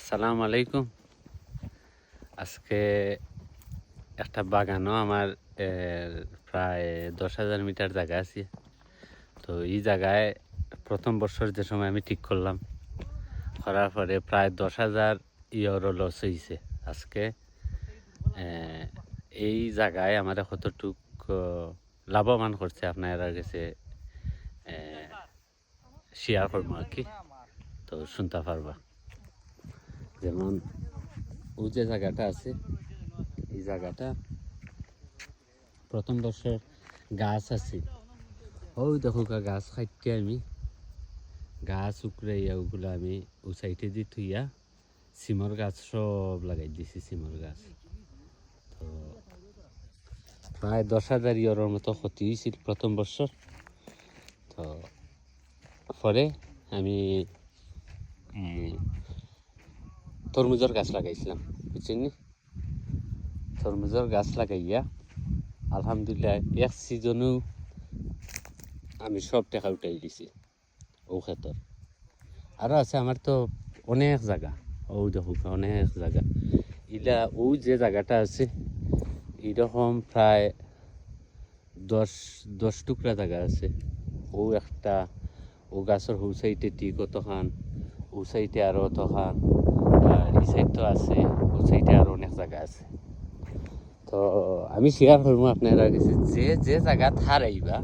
আসসালামু আলাইকুম। আজকে একটা বাগানও আমার প্রায় 10,000 মিটার জায়গা আছে। তো এই জায়গায় প্রথম বছর যে সময় আমি ঠিক করলাম, করার পরে প্রায় 10,000 ইউরো লস হয়েছে। আজকে এই জায়গায় আমার কতটুক লাভবান করছে আপনারা কাছে শেয়ার করবো আর কি। তো শুনতে পারবা, যেমন ও যে জায়গাটা আছে, এই জায়গাটা প্রথম বছর গাছ আছে, ওই দেখো গাছ খাইতে আমি গাছ উকড়াইয়া ওগুলো আমি ও সাইডে দিয়ে থুইয়া সিমর গাছ সব লাগাই দিছি। সিমর গাছ তো প্রায় 10,000 ইউরোর মতো ক্ষতি হয়েছিল প্রথম বছর। তো পরে আমি তরমুজের গাছ লাগাইছিলাম, বুঝছেন নি? তরমুজের গাছ লাগাইয়া আলহামদুলিল্লাহ এক সিজনেও আমি সব টাকা উঠাই দিছি ও ক্ষেতর। আরও আছে আমার তো অনেক জায়গা, ও দেখো অনেক জায়গা। ইলা ও যে জায়গাটা আছে এইরকম প্রায় 10 টুকরা জায়গা আছে। ও একটা ও গাছের হৌ সাইডে ঠিক অতখান, ও সাইডে আরও অতখান, আর এই সাইড তো আছে, ও সাইডে আরও অনেক জায়গা আছে। তো আমি শেয়ার করবো আপনারা কাছে, যে যে জায়গা হারাইবা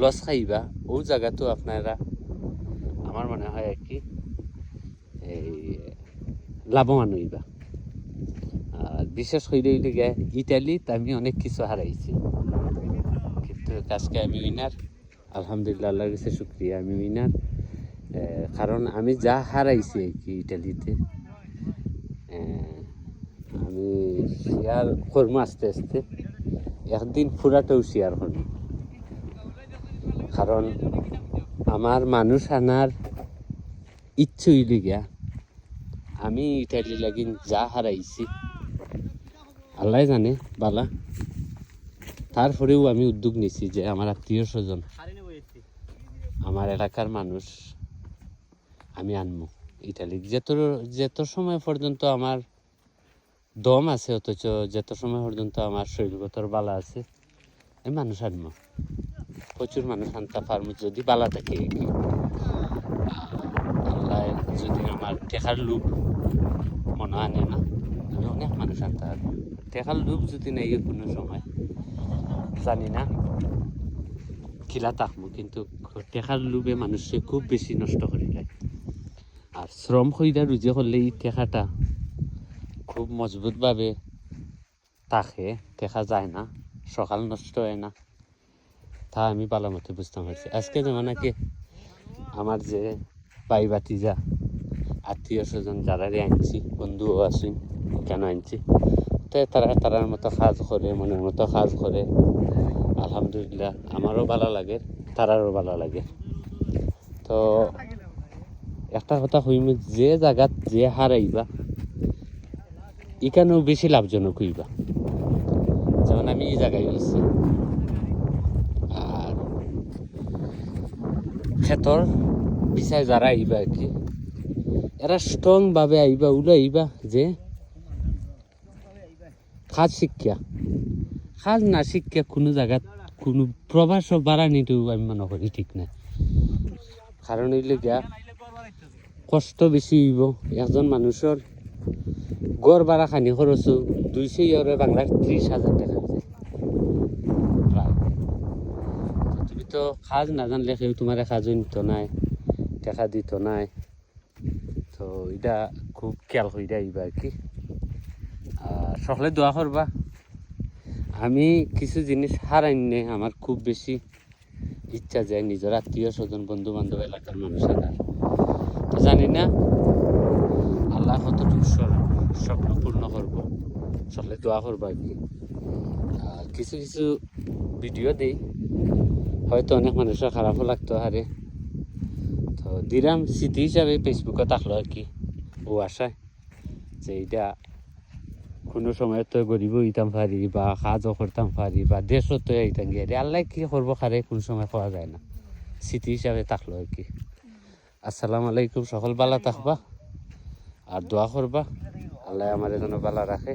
লস খাইবা ও জায়গা তো আপনারা আমার মনে হয় আর কি এই লাভবান হইবা। আর বিশেষ করে ইটালিতে আমি অনেক কিছু হারাইছি, কিন্তু আজকে আমি উইনার। আলহামদুলিল্লাহ, আল্লাহর কাছে শুক্রিয়া, আমি উইনার। কারণ আমি যা হারাইছি আর কি ইটালিতে, আমি শেয়ার করবো আস্তে আস্তে, একদিন পুরাটাও শেয়ার করবো। কারণ আমার মানুষ আনার ইচ্ছে হইলে গিয়া আমি ইটালি লাগিন যা হারাইছি আল্লাহ জানে বালা। তারপরেও আমি উদ্যোগ নিছি যে আমার আত্মীয় স্বজন, আমার এলাকার মানুষ আমি আনবো ইটালি। যত সময় পর্যন্ত আমার দম আছে, অথচ যত সময় পর্যন্ত আমার শরীরগতর বালা আছে, আমি মানুষ আনবো। প্রচুর মানুষ আনতে পারবো যদি বালা থাকে। আল্লাহ যদি আমার টেকার লোভ মনে আনে না, আমি অনেক মানুষ আনতে পারবো। টেকার লোভ যদি নেই কোনো সময়, জানি না খিলা থাকবো, কিন্তু টেকার লোভে মানুষে খুব বেশি নষ্ট করে দেয়। আর শ্রম কইরা রুজি করলে এই টেকাটা খুব মজবুতভাবে থাকে, টেকা যায় না, সকাল নষ্ট হয় না। তা আমি ভালো মতো বুঝতে পারছি। আজকে যেমন নাকি আমার যে ভাই ভাতিজা আত্মীয় স্বজন যারা আনছি, বন্ধুও আছি, কেন আনছি, তো তারার মতো কাজ করে, মনের মতো কাজ করে। আলহামদুলিল্লাহ, আমারও ভালো লাগে, তারারও ভালো লাগে। তো একটা কথা হইম, যে জায়গাত যে হারাইবা এখানেও বেশি লাভজনক হইবা। যেমন আমি এই জায়গায় গেছি, আর ক্ষেতর বিচায় যারা আইবা আর কি, এরা স্ট্রং ভাবে আইবা, উলো আইবা যে কাজ শিক্ষা, কাজ না শিক্ষা কোনো জায়গাত কোনো প্রবাস বাড়ানিতেও আমি মনে করি ঠিক না। কারণ হইলে গিয়া কষ্ট বেশি হইব। একজন মানুষের গড় ভাড়া খানি খরচও 200 ইউরো, বাংলার 30,000 টাকা হয়েছে। তুমি তো কাজ না জানলে কেউ তোমার কাজও নিত নাই, টাকা দিত নাই। তো এটা খুব খেয়াল করে আইবা আর কি। সকলে দোয়া করবা। আমি কিছু জিনিস হারাইনে আমার খুব বেশি ইচ্ছা যায় নিজের আত্মীয় স্বজন, বন্ধু বান্ধব, এলাকার মানুষের। তো জানি না আল্লাহ কতটুকু স্বপ্ন পূর্ণ করবো, সকলে দোয়া করবো আর কি। কিছু কিছু ভিডিও দেই, হয়তো অনেক মানুষের খারাপও লাগতো হারে। তো দিলাম স্মৃতি হিসাবে, ফেসবুকে থাকলো আর কি, ও আশায় যে এইটা কোনো সময় তো গরিব হইতাম পারি, বা কাজও করতাম পারি, বা দেশও তো হইতাম গিয়ে আল্লাহ কি করবো খারে কোনো সময় পাওয়া যায় না। স্মৃতি হিসাবে থাকলো আর কি। আসসালামু আলাইকুম, সকল ভালো থাকবা। আর দোয়া করবা আল্লাহ আমার যেন ভালো রাখে